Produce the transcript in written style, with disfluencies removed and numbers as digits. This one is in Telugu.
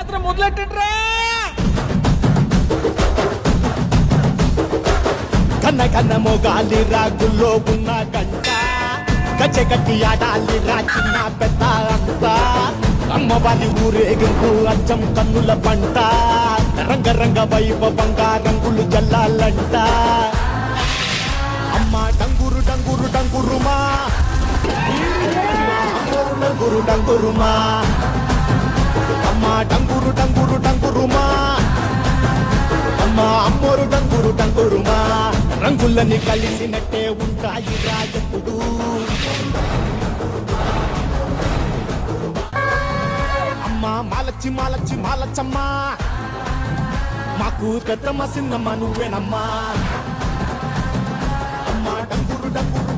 జాతర మొదలెట్టండిరా. కన్న కన్న మొగాలి రాగుల్లో ఉన్న గంట గచ్చ గట్టి ఆడాలి రా చిన్న పెద్ద అంతా అమ్మవారి ఊరేగింపు అచ్చం కన్నుల పంట రంగరంగ వైభవంగా రంగులు జల్లాలంట అమ్మ డంగురు డంగురు డంగురుమా డంగురు డంగురుమా అమ్మ డంగురు డంగురు డంగురుమా అమ్మ అమ్మోరు డంగురు డంగురుమా రంగులని కలిసినట్టే ఉంటాయి రాజపుడు అమ్మ మాలచ్చి మాలచ్చి మాలచ్చమ్మ మాకు పెద్దమ్మ చిన్నమ్మ నువ్వేనమ్మా అమ్మ డంగురు డంగురు